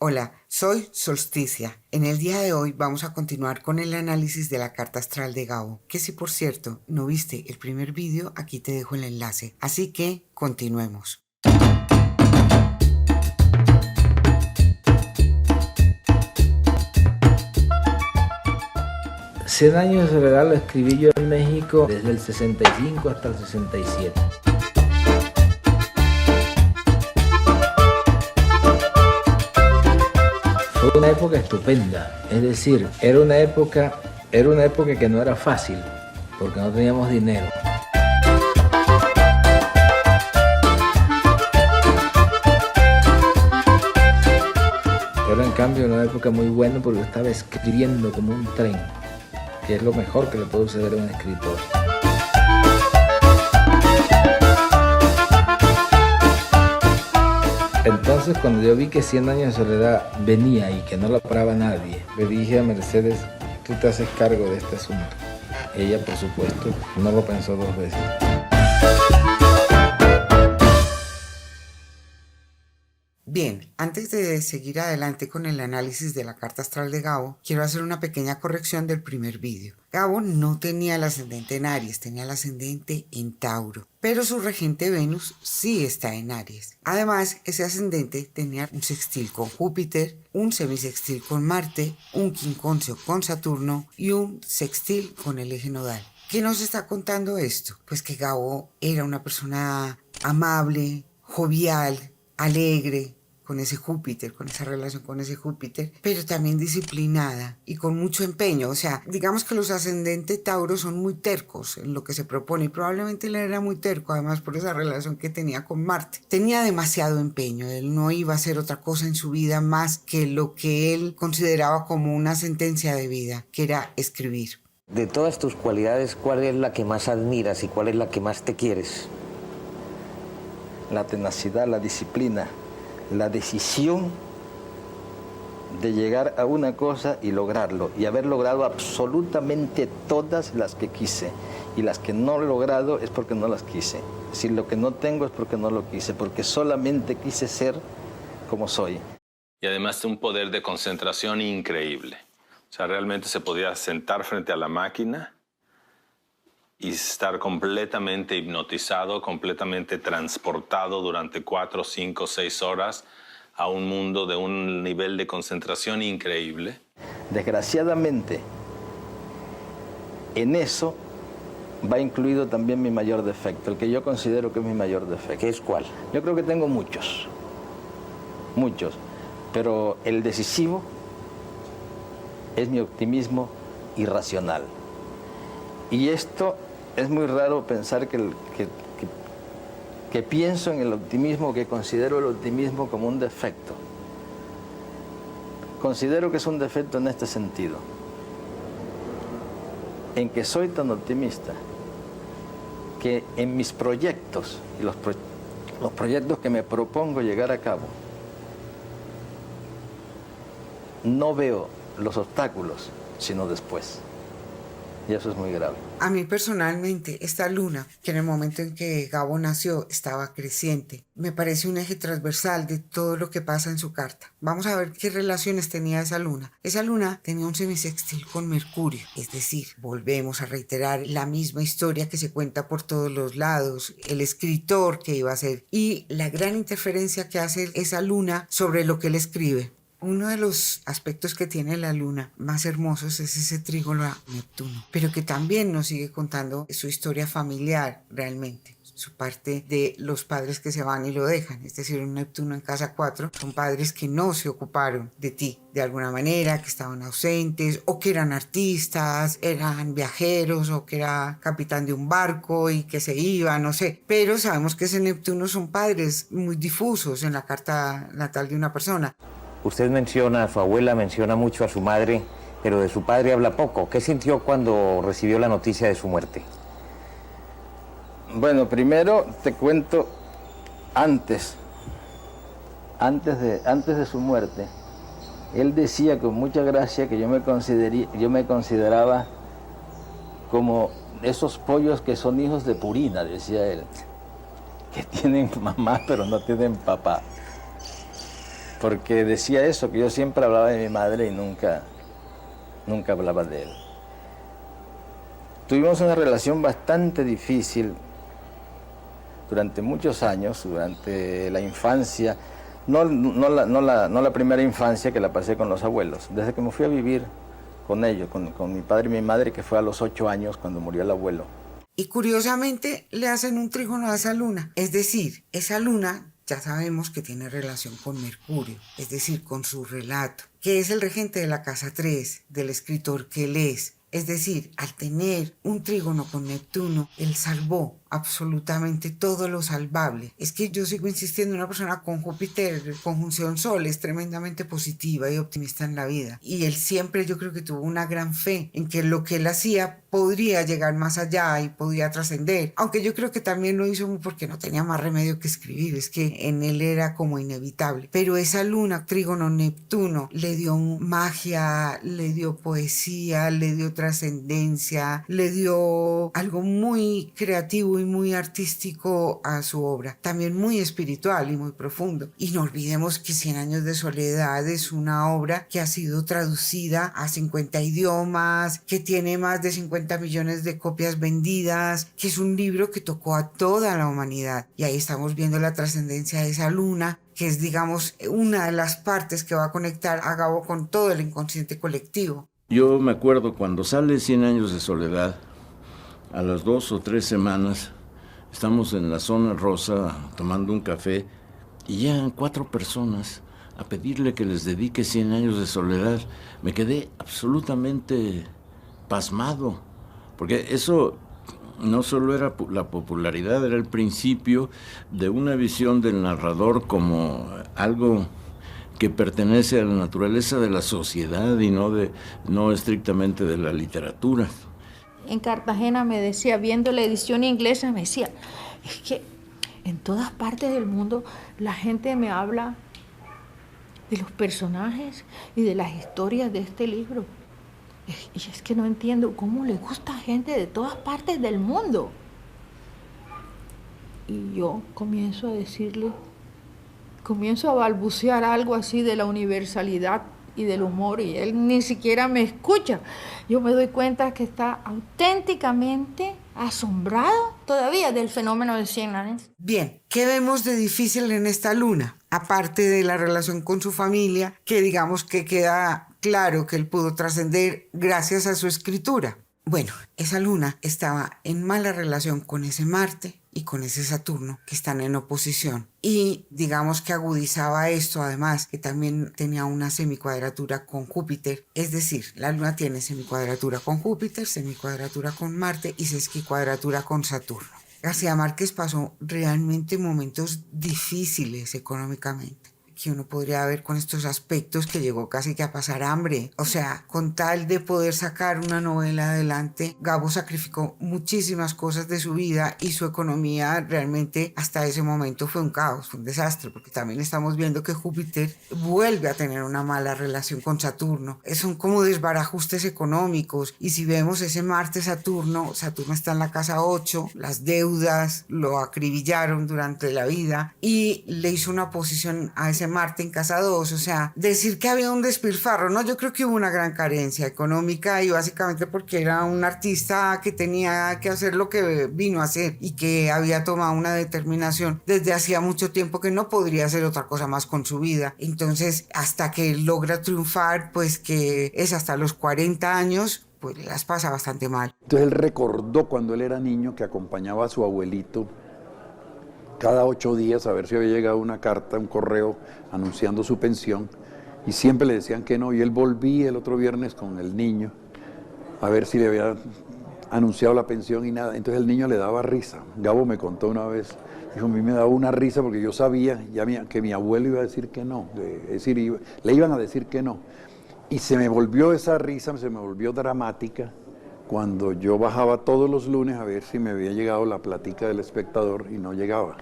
Hola, soy Solsticia. En el día de hoy vamos a continuar con el análisis de la carta astral de Gabo, que si por cierto no viste el primer vídeo, aquí te dejo el enlace. Así que continuemos. Cien años de soledad lo escribí yo en México desde el 65 hasta el 67. Fue una época estupenda, es decir, era una época que no era fácil, porque no teníamos dinero. Pero en cambio una época muy buena porque yo estaba escribiendo como un tren, que es lo mejor que le puede suceder a un escritor. Entonces, cuando yo vi que 100 años de soledad venía y que no la paraba nadie, le dije a Mercedes, tú te haces cargo de este asunto. Ella, por supuesto, no lo pensó dos veces. Bien, antes de seguir adelante con el análisis de la carta astral de Gabo, quiero hacer una pequeña corrección del primer vídeo. Gabo no tenía el ascendente en Aries, tenía el ascendente en Tauro, pero su regente Venus sí está en Aries. Además, ese ascendente tenía un sextil con Júpiter, un semisextil con Marte, un quincuncio con Saturno y un sextil con el eje nodal. ¿Qué nos está contando esto? Pues que Gabo era una persona amable, jovial, alegre, con ese Júpiter, con esa relación con ese Júpiter, pero también disciplinada y con mucho empeño. O sea, digamos que los ascendentes Tauro son muy tercos en lo que se propone y probablemente él era muy terco, además por esa relación que tenía con Marte. Tenía demasiado empeño, él no iba a hacer otra cosa en su vida más que lo que él consideraba como una sentencia de vida, que era escribir. De todas tus cualidades, ¿cuál es la que más admiras y cuál es la que más te quieres? La tenacidad, la disciplina, la decisión de llegar a una cosa y lograrlo, y haber logrado absolutamente todas las que quise, y las que no he logrado es porque no las quise. Es decir, lo que no tengo es porque no lo quise, porque solamente quise ser como soy. Y además un poder de concentración increíble. O sea, realmente se podía sentar frente a la máquina y estar completamente hipnotizado, completamente transportado durante 4, 5, 6 horas a un mundo de un nivel de concentración increíble. Desgraciadamente, en eso va incluido también mi mayor defecto, el que yo considero que es mi mayor defecto. ¿Qué es cuál? Yo creo que tengo muchos, pero el decisivo es mi optimismo irracional. Y esto es muy raro pensar que pienso en el optimismo, que considero el optimismo como un defecto. Considero que es un defecto en este sentido, en que soy tan optimista que en mis proyectos y los proyectos que me propongo llegar a cabo, no veo los obstáculos, sino después. Y eso es muy grave. A mí personalmente, esta luna, que en el momento en que Gabo nació estaba creciente, me parece un eje transversal de todo lo que pasa en su carta. Vamos a ver qué relaciones tenía esa luna. Esa luna tenía un semisextil con Mercurio, es decir, volvemos a reiterar la misma historia que se cuenta por todos los lados, el escritor que iba a ser y la gran interferencia que hace esa luna sobre lo que él escribe. Uno de los aspectos que tiene la luna más hermosos es ese trígono a Neptuno, pero que también nos sigue contando su historia familiar realmente, su parte de los padres que se van y lo dejan, es decir, un Neptuno en casa 4 son padres que no se ocuparon de ti de alguna manera, que estaban ausentes o que eran artistas, eran viajeros o que era capitán de un barco y que se iba, no sé, pero sabemos que ese Neptuno son padres muy difusos en la carta natal de una persona. Usted menciona a su abuela, menciona mucho a su madre, pero de su padre habla poco. ¿Qué sintió cuando recibió la noticia de su muerte? Bueno, primero te cuento antes de su muerte. Él decía con mucha gracia que yo me consideraba como esos pollos que son hijos de Purina, decía él, que tienen mamá pero no tienen papá. porque decía eso, que yo siempre hablaba de mi madre y nunca hablaba de él. Tuvimos una relación bastante difícil durante muchos años, durante la infancia, no la primera infancia, que la pasé con los abuelos, desde que me fui a vivir con ellos, con mi padre y mi madre, que fue a los 8 años cuando murió el abuelo. Y curiosamente le hacen un trígono a esa luna, es decir, esa luna ya sabemos que tiene relación con Mercurio, es decir, con su relato, que es el regente de la casa 3, del escritor que él es. Es decir, al tener un trígono con Neptuno, él salvó absolutamente todo lo salvable. Es que yo sigo insistiendo, una persona con Júpiter, conjunción Sol, es tremendamente positiva y optimista en la vida. Y él siempre, yo creo que tuvo una gran fe en que lo que él hacía podría llegar más allá y podría trascender. Aunque yo creo que también lo hizo porque no tenía más remedio que escribir, es que en él era como inevitable. Pero esa luna, trígono Neptuno, le dio magia, le dio poesía, le dio trascendencia, le dio algo muy creativo y muy artístico a su obra, también muy espiritual y muy profundo. Y no olvidemos que 100 años de soledad es una obra que ha sido traducida a 50 idiomas, que tiene más de 50 millones de copias vendidas, que es un libro que tocó a toda la humanidad. Y ahí estamos viendo la trascendencia de esa luna, que es, digamos, una de las partes que va a conectar a Gabo con todo el inconsciente colectivo. Yo me acuerdo cuando sale 100 años de soledad, a las 2 o 3 semanas, estamos en la zona rosa tomando un café y llegan 4 personas a pedirle que les dedique 100 años de soledad. Me quedé absolutamente pasmado, porque eso no solo era la popularidad, era el principio de una visión del narrador como algo que pertenece a la naturaleza de la sociedad y no estrictamente de la literatura. En Cartagena me decía, viendo la edición inglesa, me decía, es que en todas partes del mundo la gente me habla de los personajes y de las historias de este libro. Y es que no entiendo cómo le gusta a gente de todas partes del mundo. Y yo comienzo a balbucear algo así de la universalidad y del humor, y él ni siquiera me escucha. Yo me doy cuenta que está auténticamente asombrado todavía del fenómeno de 100 años. Bien, ¿qué vemos de difícil en esta luna? Aparte de la relación con su familia, que digamos que queda claro que él pudo trascender gracias a su escritura. Bueno, esa luna estaba en mala relación con ese Marte y con ese Saturno, que están en oposición. Y digamos que agudizaba esto, además, que también tenía una semicuadratura con Júpiter. Es decir, la luna tiene semicuadratura con Júpiter, semicuadratura con Marte y sesquicuadratura con Saturno. García Márquez pasó realmente momentos difíciles económicamente, que uno podría ver con estos aspectos, que llegó casi que a pasar hambre. O sea, con tal de poder sacar una novela adelante, Gabo sacrificó muchísimas cosas de su vida y su economía realmente hasta ese momento fue un caos, fue un desastre, porque también estamos viendo que Júpiter vuelve a tener una mala relación con Saturno. Son como desbarajustes económicos, y si vemos ese Marte-Saturno, Saturno está en la casa 8, las deudas lo acribillaron durante la vida y le hizo una oposición a ese Marte en casa 2, o sea, decir que había un despilfarro, no, yo creo que hubo una gran carencia económica, y básicamente porque era un artista que tenía que hacer lo que vino a hacer y que había tomado una determinación desde hacía mucho tiempo que no podría hacer otra cosa más con su vida. Entonces, hasta que logra triunfar, pues que es hasta los 40 años, pues las pasa bastante mal. Entonces él recordó cuando él era niño que acompañaba a su abuelito cada 8 días a ver si había llegado una carta, un correo anunciando su pensión, y siempre le decían que no, y él volvía el otro viernes con el niño a ver si le había anunciado la pensión y nada. Entonces el niño le daba risa. Gabo me contó una vez, dijo, a mí me daba una risa porque yo sabía ya que mi abuelo iba a decir que no, es decir, le iban a decir que no. Y se me volvió esa risa, se me volvió dramática cuando yo bajaba todos los lunes a ver si me había llegado la platica del Espectador y no llegaba.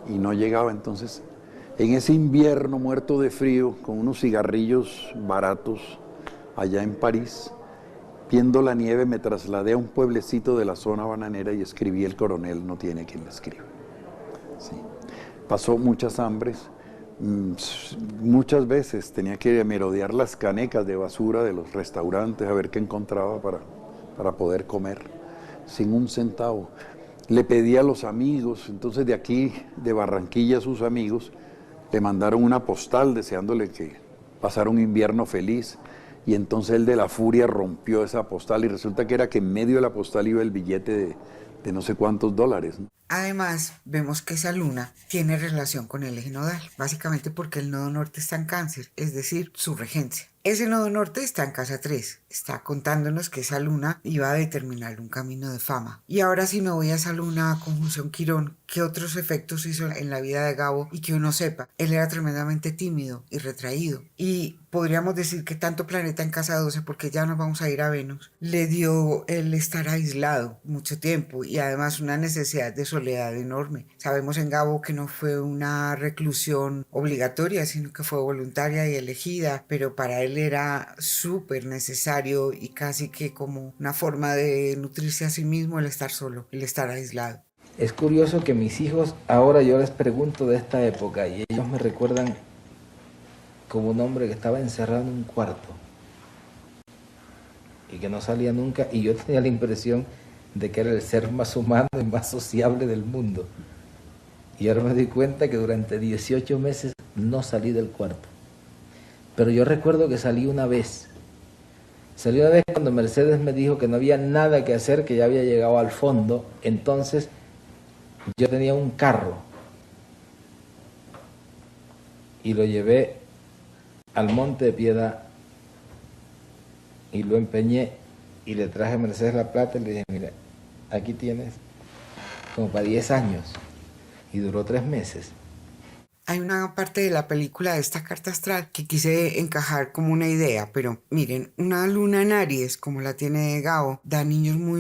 Entonces, en ese invierno muerto de frío, con unos cigarrillos baratos allá en París, viendo la nieve, me trasladé a un pueblecito de la zona bananera y escribí El coronel no tiene quien le escriba. Sí. Pasó muchas hambres, Muchas veces tenía que merodear las canecas de basura de los restaurantes a ver qué encontraba para poder comer, sin un centavo. Le pedía a los amigos, entonces de aquí, de Barranquilla, sus amigos, le mandaron una postal deseándole que pasara un invierno feliz. Y entonces él de la furia rompió esa postal y resulta que era que en medio de la postal iba el billete de no sé cuántos dólares, ¿no? Además, vemos que esa luna tiene relación con el eje nodal, básicamente porque el nodo norte está en Cáncer, es decir, su regencia. Ese nodo norte está en casa 3, está contándonos que esa luna iba a determinar un camino de fama. Y ahora si me voy a esa luna conjunción Quirón, ¿qué otros efectos hizo en la vida de Gabo? Y que uno sepa, él era tremendamente tímido y retraído. Y podríamos decir que tanto planeta en casa 12, porque ya nos vamos a ir a Venus, le dio el estar aislado mucho tiempo y además una necesidad de soledad enorme. Sabemos en Gabo que no fue una reclusión obligatoria, sino que fue voluntaria y elegida, pero para él era súper necesario y casi que como una forma de nutrirse a sí mismo el estar solo, el estar aislado. Es curioso que mis hijos, ahora yo les pregunto de esta época y ellos me recuerdan como un hombre que estaba encerrado en un cuarto y que no salía nunca, y yo tenía la impresión de que era el ser más humano y más sociable del mundo. Y ahora me di cuenta que durante 18 meses no salí del cuarto. Pero yo recuerdo que salí una vez. Salí una vez cuando Mercedes me dijo que no había nada que hacer, que ya había llegado al fondo. Entonces yo tenía un carro y lo llevé al Monte de Piedad y lo empeñé y le traje a Mercedes la plata y le dije, mira, aquí tienes como para 10 años, y duró 3 meses. Hay una parte de la película de esta carta astral que quise encajar como una idea, pero miren, una luna en Aries, como la tiene Gabo, da niños muy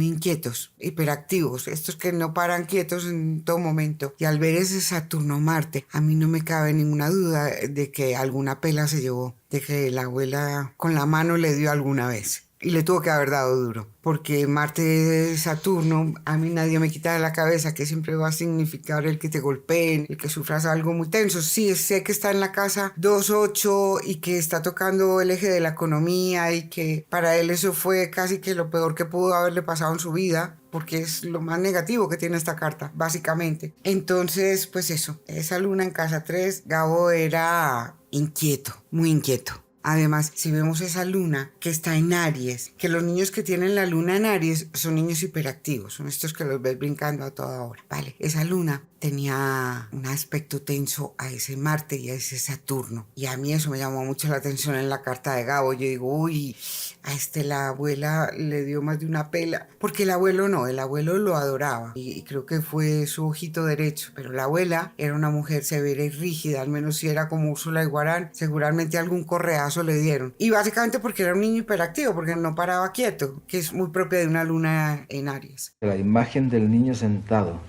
inquietos, hiperactivos, estos que no paran quietos en todo momento. Y al ver ese Saturno-Marte, a mí no me cabe ninguna duda de que alguna pela se llevó, de que la abuela con la mano le dio alguna vez. Y le tuvo que haber dado duro, porque Marte, Saturno, a mí nadie me quita de la cabeza que siempre va a significar el que te golpeen, el que sufras algo muy tenso. Sí, sé que está en la casa 2-8 y que está tocando el eje de la economía y que para él eso fue casi que lo peor que pudo haberle pasado en su vida, porque es lo más negativo que tiene esta carta, básicamente. Entonces, pues eso, esa luna en casa 3, Gabo era inquieto, muy inquieto. Además, si vemos esa luna que está en Aries, que los niños que tienen la luna en Aries son niños hiperactivos, son estos que los ves brincando a toda hora. Vale, esa luna tenía un aspecto tenso a ese Marte y a ese Saturno. Y a mí eso me llamó mucho la atención en la carta de Gabo. Yo digo, uy, a la abuela le dio más de una pela. Porque el abuelo no, el abuelo lo adoraba. Y creo que fue su ojito derecho. Pero la abuela era una mujer severa y rígida, al menos si era como Úrsula Iguarán, seguramente algún correazo le dieron. Y básicamente porque era un niño hiperactivo, porque no paraba quieto, que es muy propia de una luna en Aries. La imagen del niño sentado,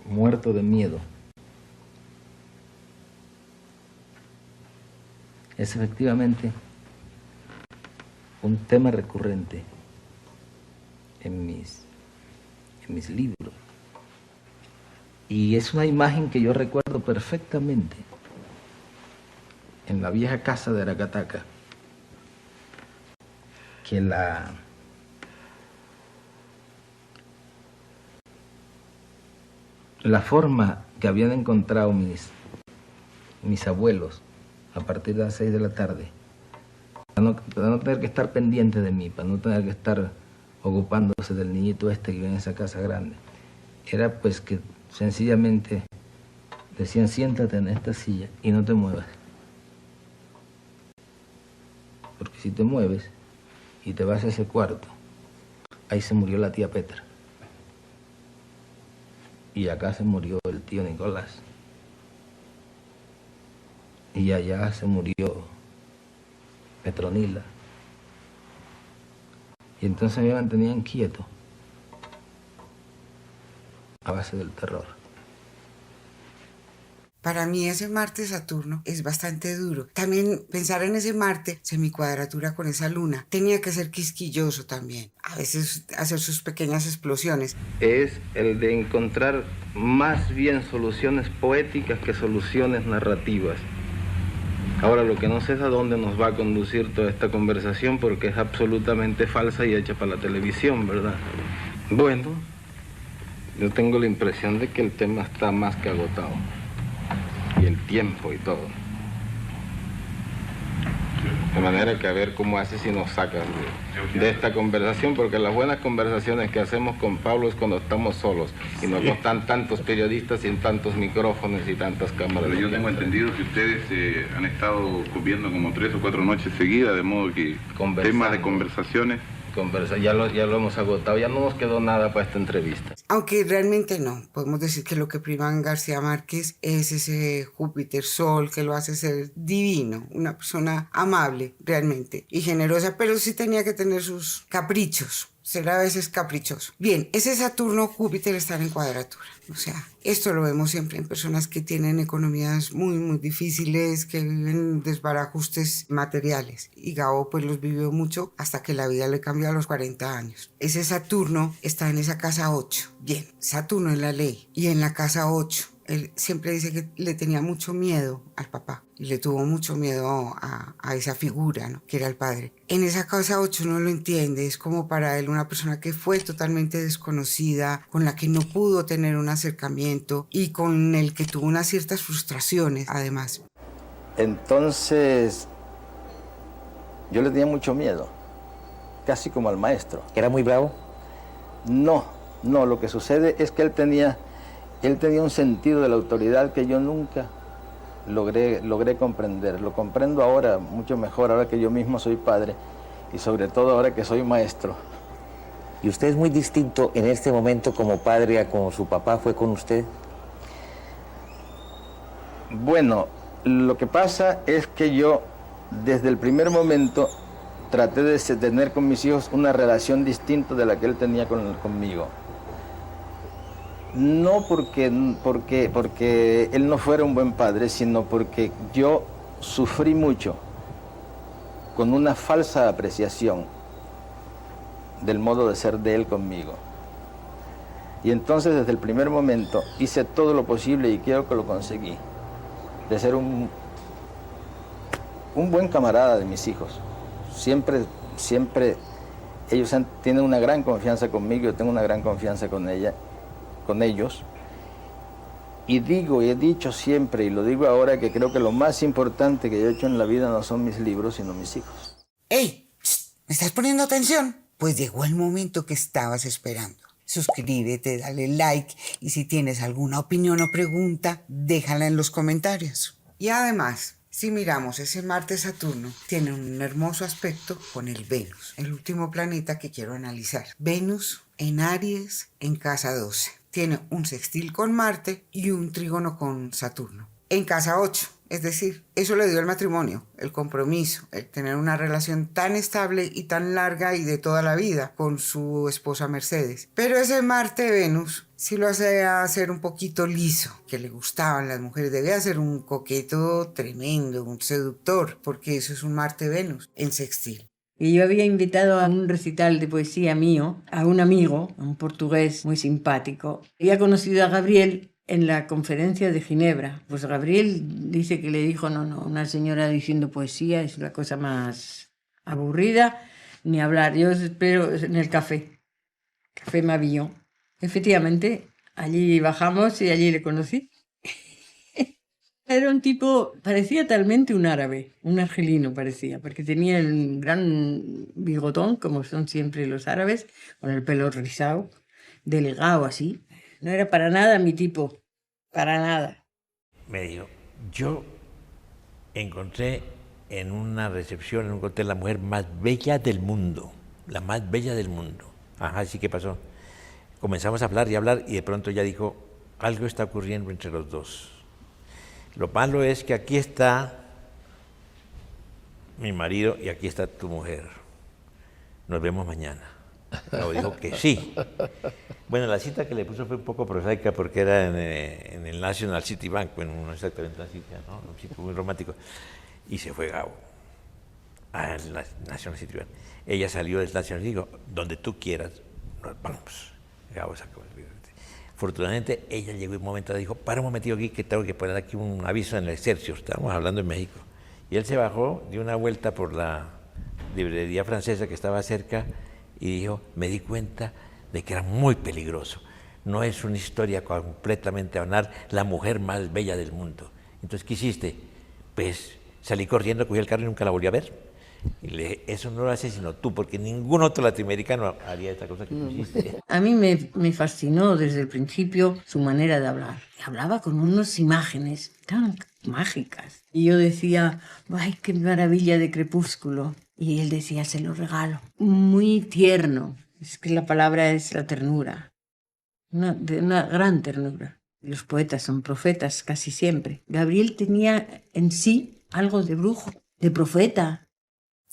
muerto de miedo, es efectivamente un tema recurrente en mis libros. Y es una imagen que yo recuerdo perfectamente en la vieja casa de Aracataca, que la forma que habían encontrado mis abuelos a partir de las 6 de la tarde, para no tener que estar pendiente de mí, para no tener que estar ocupándose del niñito este que vive en esa casa grande, era pues que sencillamente decían, siéntate en esta silla y no te muevas. Porque si te mueves y te vas a ese cuarto, ahí se murió la tía Petra. Y acá se murió el tío Nicolás. Y allá se murió Petronila. Y entonces me mantenían quieto a base del terror. Para mí ese Marte-Saturno es bastante duro. También pensar en ese Marte, semicuadratura con esa luna, tenía que ser quisquilloso también. A veces hacer sus pequeñas explosiones. Es el de encontrar más bien soluciones poéticas que soluciones narrativas. Ahora lo que no sé es a dónde nos va a conducir toda esta conversación porque es absolutamente falsa y hecha para la televisión, ¿verdad? Bueno, yo tengo la impresión de que el tema está más que agotado. Y el tiempo y todo. De manera que a ver cómo hace si nos sacas de esta conversación, porque las buenas conversaciones que hacemos con Pablo es cuando estamos solos y no están tantos periodistas y tantos micrófonos y tantas cámaras. Pero yo tengo entendido que ustedes han estado comiendo como 3 o 4 noches seguidas, de modo que temas de conversaciones... Ya lo hemos agotado, ya no nos quedó nada para esta entrevista. Aunque realmente no, podemos decir que lo que prima en García Márquez es ese Júpiter Sol que lo hace ser divino, una persona amable realmente y generosa, pero sí tenía que tener sus caprichos. Ser a veces caprichoso. Bien, ese Saturno-Júpiter están en cuadratura. O sea, esto lo vemos siempre en personas que tienen economías muy, muy difíciles, que viven desbarajustes materiales. Y Gabo pues los vivió mucho hasta que la vida le cambió a los 40 años. Ese Saturno está en esa casa 8. Bien, Saturno es la ley. Y en la casa 8, él siempre dice que le tenía mucho miedo al papá. Y le tuvo mucho miedo a esa figura, ¿no? Que era el padre. En esa casa 8 no lo entiende, es como para él una persona que fue totalmente desconocida, con la que no pudo tener un acercamiento y con el que tuvo unas ciertas frustraciones, además. Entonces, yo le tenía mucho miedo, casi como al maestro. ¿Era muy bravo? No, lo que sucede es que él tenía un sentido de la autoridad que yo nunca logré comprender. Lo comprendo ahora mucho mejor, ahora que yo mismo soy padre y sobre todo ahora que soy maestro. ¿Y usted es muy distinto en este momento como padre a como su papá fue con usted? Bueno, lo que pasa es que yo desde el primer momento traté de tener con mis hijos una relación distinta de la que él tenía conmigo. No porque él no fuera un buen padre, sino porque yo sufrí mucho con una falsa apreciación del modo de ser de él conmigo. Y entonces desde el primer momento hice todo lo posible y creo que lo conseguí, de ser un buen camarada de mis hijos. Siempre ellos tienen una gran confianza conmigo, yo tengo una gran confianza con ellos, y he dicho siempre, y lo digo ahora, que creo que lo más importante que yo he hecho en la vida no son mis libros, sino mis hijos. ¡Ey! ¿Me estás poniendo atención? Pues llegó el momento que estabas esperando. Suscríbete, dale like, y si tienes alguna opinión o pregunta, déjala en los comentarios. Y además, si miramos ese Marte-Saturno, tiene un hermoso aspecto con el Venus, el último planeta que quiero analizar. Venus en Aries, en casa 12. Tiene un sextil con Marte y un trígono con Saturno. En casa 8, es decir, eso le dio el matrimonio, el compromiso, el tener una relación tan estable y tan larga y de toda la vida con su esposa Mercedes. Pero ese Marte-Venus sí lo hace hacer un poquito liso, que le gustaban las mujeres. Debía ser un coqueto tremendo, un seductor, porque eso es un Marte-Venus en sextil. Y yo había invitado a un recital de poesía mío a un amigo, un portugués muy simpático. Había conocido a Gabriel en la conferencia de Ginebra. Pues Gabriel dice que le dijo, no, una señora diciendo poesía es la cosa más aburrida, ni hablar. Yo os espero en el Café Mavillon. Efectivamente, allí bajamos y allí le conocí. Era un tipo, parecía talmente un árabe, un argelino parecía, porque tenía el gran bigotón, como son siempre los árabes, con el pelo rizado, delgado así. No era para nada mi tipo, para nada. Me dijo, yo encontré en una recepción, encontré la mujer más bella del mundo, la más bella del mundo. Ajá, sí, ¿qué pasó? Comenzamos a hablar y de pronto ella dijo, algo está ocurriendo entre los dos. Lo malo es que aquí está mi marido y aquí está tu mujer. Nos vemos mañana. Gabo dijo que sí. Bueno, la cita que le puso fue un poco prosaica porque era en el National City Bank, bueno, no exactamente la cita, ¿no? Un sitio muy romántico. Y se fue Gabo al National City Bank. Ella salió del National City y dijo, donde tú quieras, nos vamos. Gabo sacó el billete. Afortunadamente, ella llegó un momento y dijo, para un momentito aquí que tengo que poner aquí un aviso en el Excelsior. Estábamos hablando en México. Y él se bajó, dio una vuelta por la librería francesa que estaba cerca y dijo, me di cuenta de que era muy peligroso. No es una historia completamente banal, la mujer más bella del mundo. Entonces, ¿qué hiciste? Pues salí corriendo, cogí el carro y nunca la volví a ver. Y le dije, eso no lo haces sino tú, porque ningún otro latinoamericano haría esta cosa que tú hiciste. A mí me fascinó desde el principio su manera de hablar. Hablaba con unas imágenes tan mágicas. Y yo decía, ¡ay, qué maravilla de Crepúsculo! Y él decía, se lo regalo. Muy tierno. Es que la palabra es la ternura. De una gran ternura. Los poetas son profetas casi siempre. Gabriel tenía en sí algo de brujo, de profeta.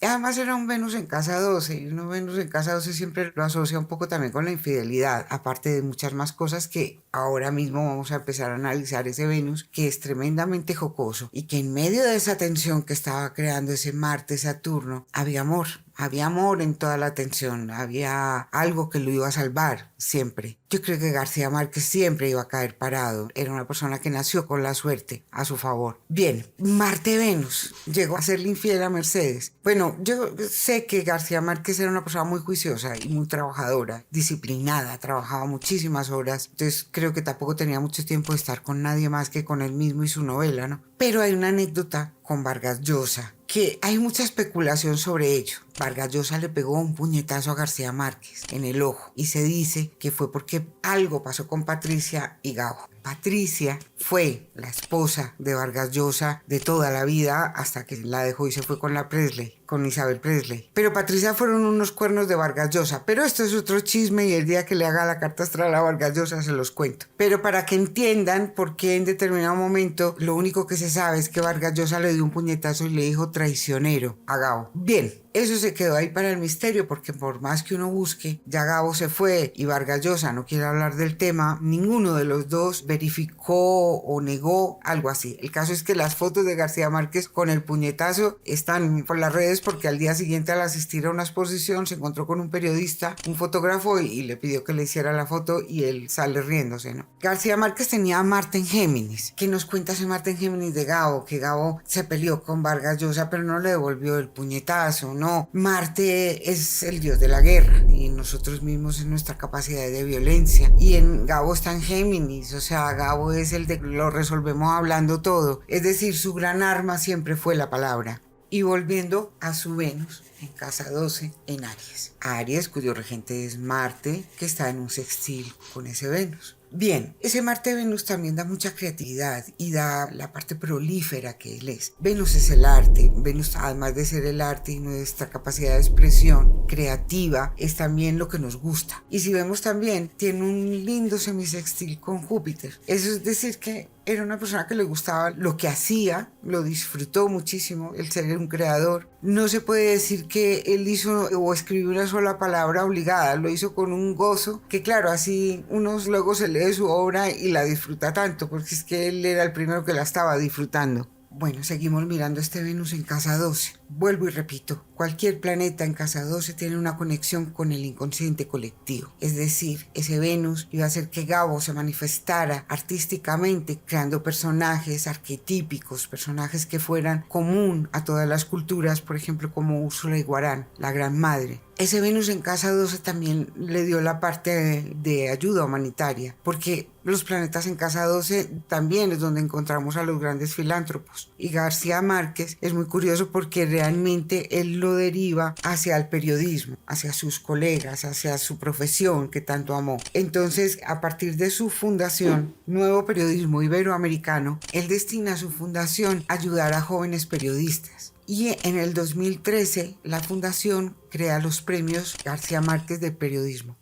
Además era un Venus en casa 12, y un Venus en casa 12 siempre lo asocia un poco también con la infidelidad, aparte de muchas más cosas que ahora mismo vamos a empezar a analizar ese Venus, que es tremendamente jocoso, y que en medio de esa tensión que estaba creando ese Marte-Saturno, había amor en toda la tensión, había algo que lo iba a salvar siempre. Yo creo que García Márquez siempre iba a caer parado, era una persona que nació con la suerte a su favor. Bien, Marte-Venus llegó a serle infiel a Mercedes. Bueno, yo sé que García Márquez era una persona muy juiciosa y muy trabajadora, disciplinada, trabajaba muchísimas horas, entonces creo que tampoco tenía mucho tiempo de estar con nadie más que con él mismo y su novela, ¿no? Pero hay una anécdota con Vargas Llosa, que hay mucha especulación sobre ello. Vargas Llosa le pegó un puñetazo a García Márquez en el ojo y se dice que fue porque algo pasó con Patricia y Gabo. Patricia fue la esposa de Vargas Llosa de toda la vida hasta que la dejó y se fue con la Presley, con Isabel Presley. Pero Patricia fueron unos cuernos de Vargas Llosa. Pero esto es otro chisme y el día que le haga la carta astral a Vargas Llosa se los cuento. Pero para que entiendan por qué en determinado momento lo único que se sabe es que Vargas Llosa le dio un puñetazo y le dijo traicionero a Gabo. Bien. Eso se quedó ahí para el misterio porque por más que uno busque, ya Gabo se fue y Vargas Llosa no quiere hablar del tema, ninguno de los dos verificó o negó algo así. El caso es que las fotos de García Márquez con el puñetazo están por las redes porque al día siguiente al asistir a una exposición se encontró con un periodista, un fotógrafo y le pidió que le hiciera la foto y él sale riéndose, ¿no? García Márquez tenía a Marte en Géminis. ¿Qué nos cuenta ese Marte en Géminis de Gabo? Que Gabo se peleó con Vargas Llosa pero no le devolvió el puñetazo, ¿no? No, Marte es el dios de la guerra y nosotros mismos es nuestra capacidad de violencia. Y en Gabo está en Géminis, o sea, Gabo es el de lo resolvemos hablando todo. Es decir, su gran arma siempre fue la palabra. Y volviendo a su Venus, en casa 12, en Aries. Aries, cuyo regente es Marte, que está en un sextil con ese Venus. Bien, ese Marte-Venus también da mucha creatividad y da la parte prolífera que él es. Venus es el arte, Venus además de ser el arte y nuestra capacidad de expresión creativa es también lo que nos gusta. Y si vemos también, tiene un lindo semisextil con Júpiter. Eso es decir que era una persona que le gustaba lo que hacía, lo disfrutó muchísimo, el ser un creador. No se puede decir que él hizo o escribió una sola palabra obligada, lo hizo con un gozo, que claro, así uno luego se lee su obra y la disfruta tanto, porque es que él era el primero que la estaba disfrutando. Bueno, seguimos mirando este Venus en casa 12. Vuelvo y repito, cualquier planeta en casa 12 tiene una conexión con el inconsciente colectivo. Es decir, ese Venus iba a hacer que Gabo se manifestara artísticamente, creando personajes arquetípicos, personajes que fueran común a todas las culturas, por ejemplo, como Úrsula Iguarán, la Gran Madre. Ese Venus en casa 12 también le dio la parte de ayuda humanitaria, porque los planetas en casa 12 también es donde encontramos a los grandes filántropos. Y García Márquez es muy curioso porque realmente él lo deriva hacia el periodismo, hacia sus colegas, hacia su profesión que tanto amó. Entonces, a partir de su fundación, Nuevo Periodismo Iberoamericano, él destina su fundación a ayudar a jóvenes periodistas. Y en el 2013 la fundación crea los premios García Márquez de periodismo.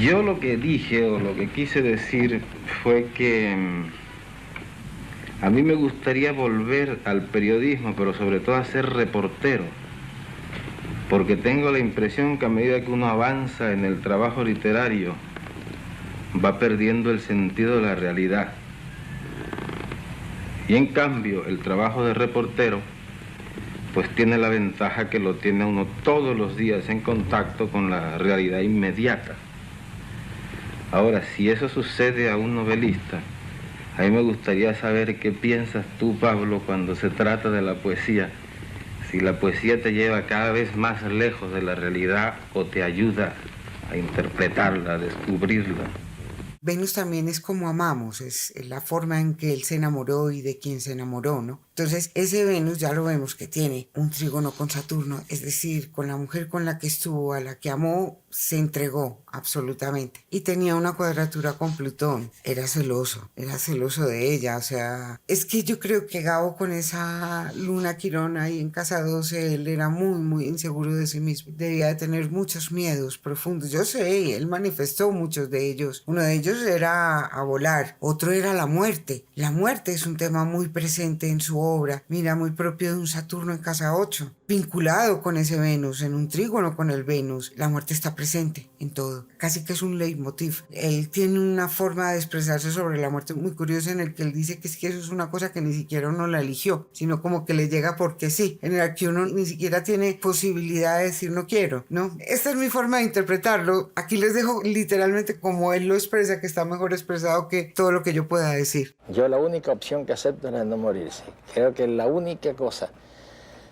Yo lo que dije o lo que quise decir fue que a mí me gustaría volver al periodismo, pero sobre todo a ser reportero. porque tengo la impresión que a medida que uno avanza en el trabajo literario, va perdiendo el sentido de la realidad. Y en cambio, el trabajo de reportero, pues tiene la ventaja que lo tiene uno todos los días en contacto con la realidad inmediata. Ahora, si eso sucede a un novelista, a mí me gustaría saber qué piensas tú, Pablo, cuando se trata de la poesía. Si la poesía te lleva cada vez más lejos de la realidad o te ayuda a interpretarla, a descubrirla. Venus también es como amamos, es la forma en que él se enamoró y de quién se enamoró, ¿no? Entonces ese Venus ya lo vemos que tiene un trígono con Saturno, es decir, con la mujer con la que estuvo, a la que amó, se entregó absolutamente. Y tenía una cuadratura con Plutón, era celoso de ella, o sea, es que yo creo que Gabo con esa luna Quirón ahí en casa 12, él era muy, muy inseguro de sí mismo, debía de tener muchos miedos profundos, yo sé, él manifestó muchos de ellos, uno de ellos era a volar, otro era la muerte es un tema muy presente en su obra, mira, muy propio de un Saturno en casa 8, vinculado con ese Venus, en un trígono con el Venus, la muerte está presente en todo, casi que es un leitmotiv. Él tiene una forma de expresarse sobre la muerte muy curiosa en el que él dice que es que eso es una cosa que ni siquiera uno la eligió, sino como que le llega porque sí, en el que uno ni siquiera tiene posibilidad de decir no quiero, ¿no? Esta es mi forma de interpretarlo, aquí les dejo literalmente como él lo expresa, que está mejor expresado que todo lo que yo pueda decir. Yo la única opción que acepto es la de no morirse. Creo que la única cosa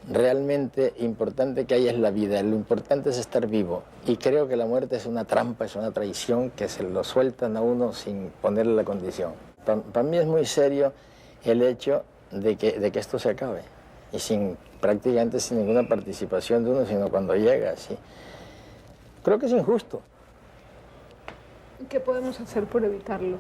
realmente importante que hay es la vida, lo importante es estar vivo. Y creo que la muerte es una trampa, es una traición que se lo sueltan a uno sin ponerle la condición. Para mí es muy serio el hecho de que esto se acabe. Y prácticamente sin ninguna participación de uno, sino cuando llega, ¿sí? Creo que es injusto. ¿Qué podemos hacer por evitarlo?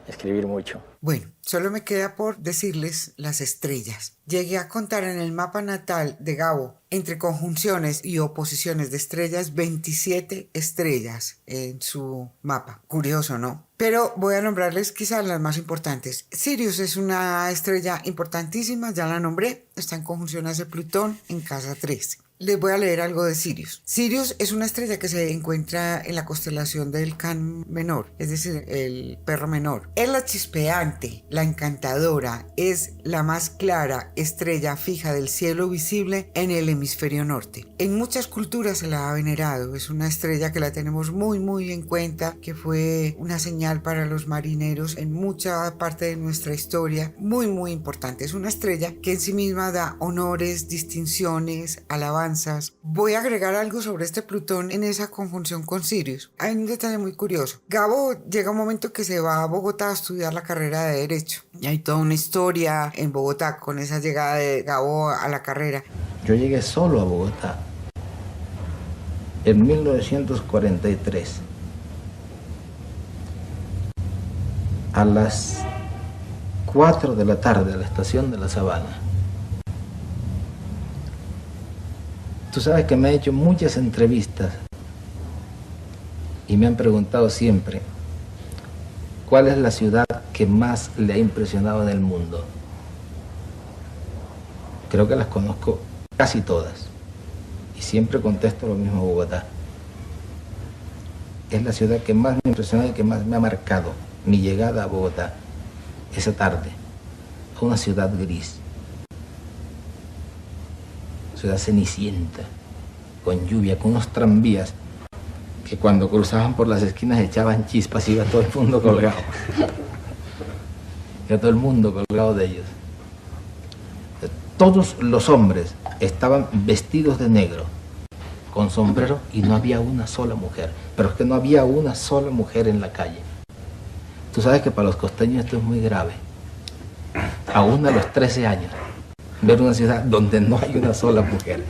Escribir mucho. Bueno, solo me queda por decirles las estrellas. Llegué a contar en el mapa natal de Gabo, entre conjunciones y oposiciones de estrellas, 27 estrellas en su mapa. Curioso, ¿no? Pero voy a nombrarles quizás las más importantes. Sirius es una estrella importantísima, ya la nombré, está en conjunción hacia Plutón en casa 13. Les voy a leer algo de Sirius. Sirius es una estrella que se encuentra en la constelación del Can Menor, es decir, el perro menor. Es la chispeante, la encantadora, es la más clara estrella fija del cielo visible en el hemisferio norte. En muchas culturas se la ha venerado, es una estrella que la tenemos muy muy en cuenta, que fue una señal para los marineros en mucha parte de nuestra historia, muy muy importante. Es una estrella que en sí misma da honores, distinciones, alabanzas. Voy a agregar algo sobre este Plutón en esa conjunción con Sirius. Hay un detalle muy curioso. Gabo llega un momento que se va a Bogotá a estudiar la carrera de Derecho. Y hay toda una historia en Bogotá con esa llegada de Gabo a la carrera. Yo llegué solo a Bogotá en 1943 a las 4 de la tarde a la estación de La Sabana. Tú sabes que me he hecho muchas entrevistas y me han preguntado siempre cuál es la ciudad que más le ha impresionado en el mundo. Creo que las conozco casi todas y siempre contesto lo mismo: Bogotá. Es la ciudad que más me ha impresionado y que más me ha marcado mi llegada a Bogotá esa tarde, a una ciudad gris. Ciudad cenicienta, con lluvia, con unos tranvías que cuando cruzaban por las esquinas echaban chispas y iba todo el mundo colgado. Iba todo el mundo colgado de ellos. Todos los hombres estaban vestidos de negro, con sombrero, y no había una sola mujer. Pero es que no había una sola mujer en la calle. Tú sabes que para los costeños esto es muy grave. Aún a los 13 años. Ver una ciudad donde no hay una sola mujer.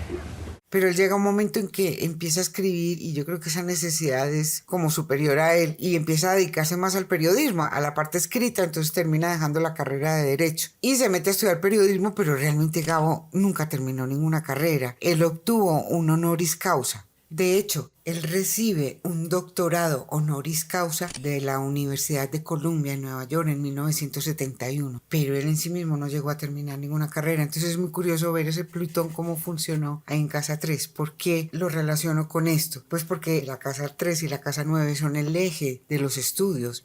Pero él llega un momento en que empieza a escribir y yo creo que esa necesidad es como superior a él y empieza a dedicarse más al periodismo, a la parte escrita, entonces termina dejando la carrera de Derecho y se mete a estudiar periodismo, pero realmente Gabo nunca terminó ninguna carrera. Él obtuvo un honoris causa. De hecho, Él recibe un doctorado honoris causa de la Universidad de Columbia en Nueva York en 1971, pero él en sí mismo no llegó a terminar ninguna carrera. Entonces es muy curioso ver ese Plutón cómo funcionó ahí en casa 3. ¿Por qué lo relaciono con esto? Pues porque la casa 3 y la casa 9 son el eje de los estudios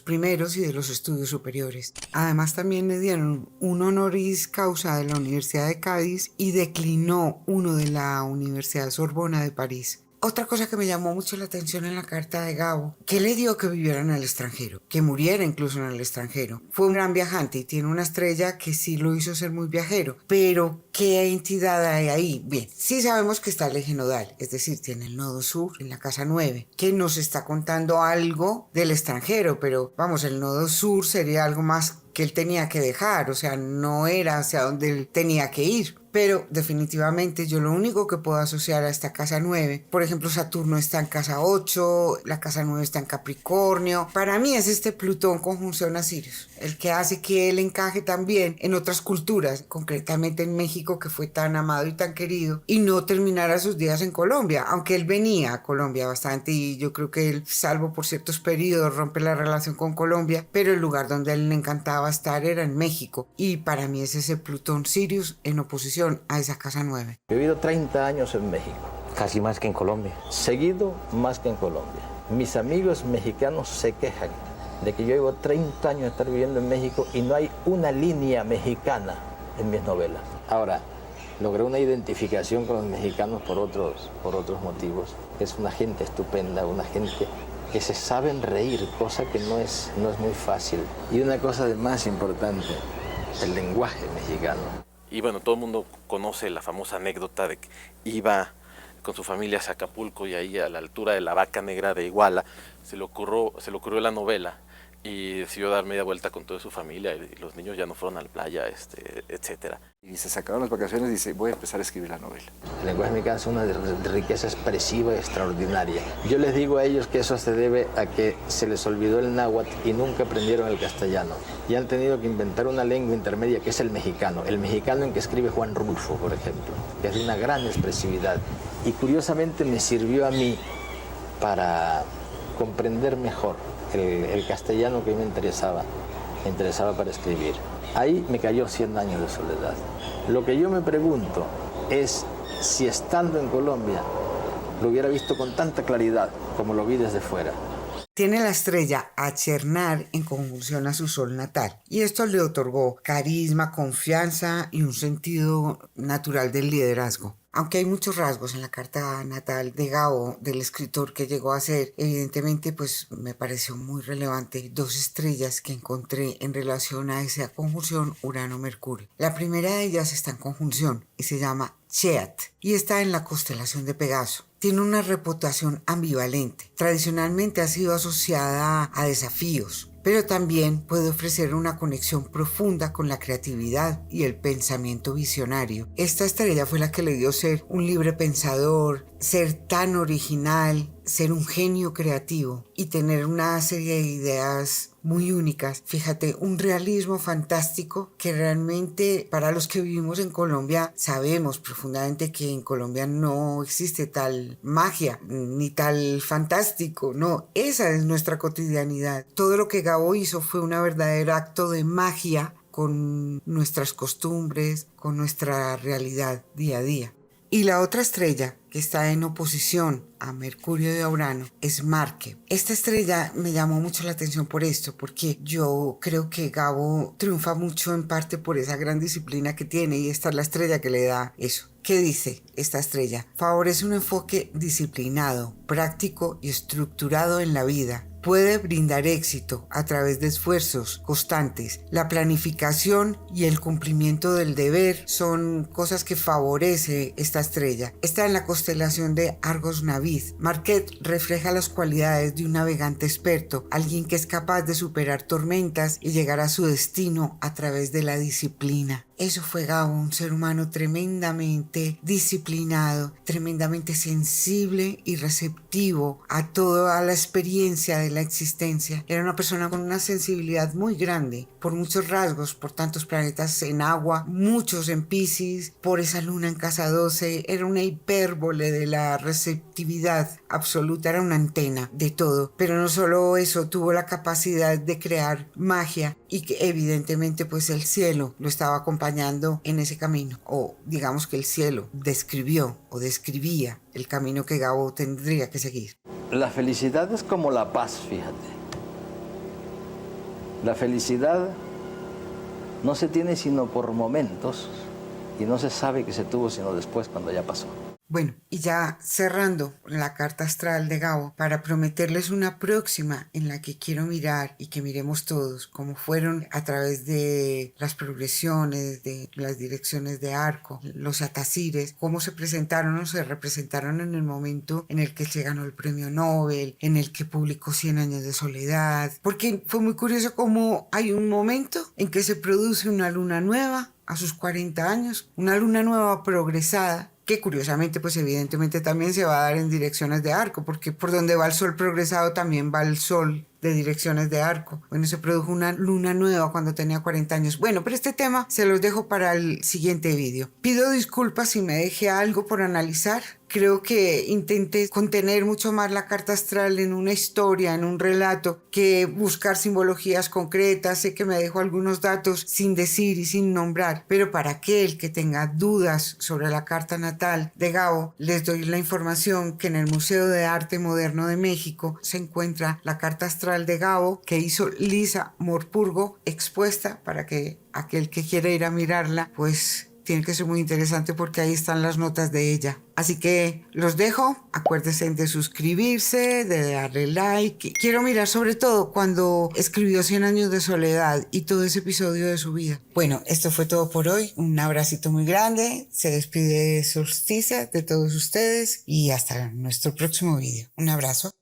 primeros y de los estudios superiores. Además también le dieron un honoris causa de la Universidad de Cádiz y declinó uno de la Universidad Sorbona de París. Otra cosa que me llamó mucho la atención en la carta de Gabo, que le dio que viviera en el extranjero, que muriera incluso en el extranjero. Fue un gran viajante y tiene una estrella que sí lo hizo ser muy viajero. Pero, ¿qué entidad hay ahí? Bien, sí sabemos que está el eje nodal, es decir, tiene el nodo sur en la casa 9, que nos está contando algo del extranjero, pero vamos, el nodo sur sería algo más que él tenía que dejar, o sea, no era hacia donde él tenía que ir. Pero definitivamente yo lo único que puedo asociar a esta casa 9, por ejemplo, Saturno está en casa 8, la casa 9 está en Capricornio. Para mí es este Plutón conjunción a Sirius, el que hace que él encaje también en otras culturas, concretamente en México, que fue tan amado y tan querido, y no terminara sus días en Colombia, aunque él venía a Colombia bastante y yo creo que él, salvo por ciertos periodos, rompe la relación con Colombia, pero el lugar donde a él le encantaba estar era en México, y para mí es ese Plutón Sirius en oposición a esa casa 9. He vivido 30 años en México. Casi más que en Colombia. Seguido más que en Colombia. Mis amigos mexicanos se quejan de que yo llevo 30 años de estar viviendo en México y no hay una línea mexicana en mis novelas. Ahora, logré una identificación con los mexicanos por otros motivos. Es una gente estupenda, una gente que se saben reír, cosa que no es muy fácil. Y una cosa de más importante, el lenguaje mexicano. Y bueno, todo el mundo conoce la famosa anécdota de que iba con su familia a Acapulco y ahí a la altura de la Vaca Negra de Iguala se le ocurrió la novela y decidió dar media vuelta con toda su familia y los niños ya no fueron a la playa, etcétera. Y se sacaron las vacaciones y dice, voy a empezar a escribir la novela. El lenguaje mexicano es una de riqueza expresiva y extraordinaria. Yo les digo a ellos que eso se debe a que se les olvidó el náhuatl y nunca aprendieron el castellano. Y han tenido que inventar una lengua intermedia que es el mexicano en que escribe Juan Rulfo, por ejemplo, que es de una gran expresividad. Y curiosamente me sirvió a mí para comprender mejor el castellano que me interesaba para escribir. Ahí me cayó 100 años de soledad. Lo que yo me pregunto es si estando en Colombia lo hubiera visto con tanta claridad como lo vi desde fuera. Tiene la estrella Achernar en conjunción a su sol natal y esto le otorgó carisma, confianza y un sentido natural del liderazgo. Aunque hay muchos rasgos en la carta natal de Gabo, del escritor que llegó a ser, evidentemente pues me pareció muy relevante 2 estrellas que encontré en relación a esa conjunción Urano-Mercurio. La primera de ellas está en conjunción y se llama Cheat y está en la constelación de Pegaso. Tiene una reputación ambivalente. Tradicionalmente ha sido asociada a desafíos, pero también puede ofrecer una conexión profunda con la creatividad y el pensamiento visionario. Esta estrella fue la que le dio ser un libre pensador, ser tan original, ser un genio creativo y tener una serie de ideas muy únicas. Fíjate, un realismo fantástico que realmente para los que vivimos en Colombia sabemos profundamente que en Colombia no existe tal magia ni tal fantástico, no, esa es nuestra cotidianidad. Todo lo que Gabo hizo fue un verdadero acto de magia con nuestras costumbres, con nuestra realidad día a día. Y la otra estrella que está en oposición a Mercurio y a Urano es Marke. Esta estrella me llamó mucho la atención por esto, porque yo creo que Gabo triunfa mucho en parte por esa gran disciplina que tiene y esta es la estrella que le da eso. ¿Qué dice esta estrella? Favorece un enfoque disciplinado, práctico y estructurado en la vida. Puede brindar éxito a través de esfuerzos constantes. La planificación y el cumplimiento del deber son cosas que favorece esta estrella. Está en la constelación de Argos Navid. Marquet refleja las cualidades de un navegante experto, alguien que es capaz de superar tormentas y llegar a su destino a través de la disciplina. Eso fue Gabo, un ser humano tremendamente disciplinado, tremendamente sensible y receptivo a toda la experiencia de de la existencia. Era una persona con una sensibilidad muy grande, por muchos rasgos, por tantos planetas en agua, muchos en Piscis, por esa luna en casa 12. Era una hipérbole de la receptividad absoluta, era una antena de todo. Pero no solo eso, tuvo la capacidad de crear magia y que evidentemente pues el cielo lo estaba acompañando en ese camino, o digamos que el cielo describió o describía el camino que Gabo tendría que seguir. La felicidad es como la paz, fíjate. La felicidad no se tiene sino por momentos y no se sabe que se tuvo sino después, cuando ya pasó. Bueno, y ya cerrando la carta astral de Gabo, para prometerles una próxima en la que quiero mirar y que miremos todos cómo fueron a través de las progresiones, de las direcciones de arco, los atacires, cómo se presentaron o se representaron en el momento en el que se ganó el premio Nobel, en el que publicó 100 años de soledad, porque fue muy curioso cómo hay un momento en que se produce una luna nueva a sus 40 años, una luna nueva progresada, que curiosamente pues evidentemente también se va a dar en direcciones de arco, porque por donde va el sol progresado también va el sol de direcciones de arco. Bueno, se produjo una luna nueva cuando tenía 40 años. Bueno, pero este tema se los dejo para el siguiente vídeo. Pido disculpas si me dejé algo por analizar. Creo que intenté contener mucho más la carta astral en una historia, en un relato, que buscar simbologías concretas. Sé que me dejo algunos datos sin decir y sin nombrar, pero para aquel que tenga dudas sobre la carta natal de Gabo, les doy la información que en el Museo de Arte Moderno de México se encuentra la carta astral de Gabo que hizo Lisa Morpurgo, expuesta para que aquel que quiera ir a mirarla, pues tiene que ser muy interesante porque ahí están las notas de ella. Así que los dejo, acuérdense de suscribirse, de darle like. Quiero mirar sobre todo cuando escribió 100 años de soledad y todo ese episodio de su vida. Bueno, esto fue todo por hoy. Un abracito muy grande. Se despide Solsticia de todos ustedes y hasta nuestro próximo video. Un abrazo.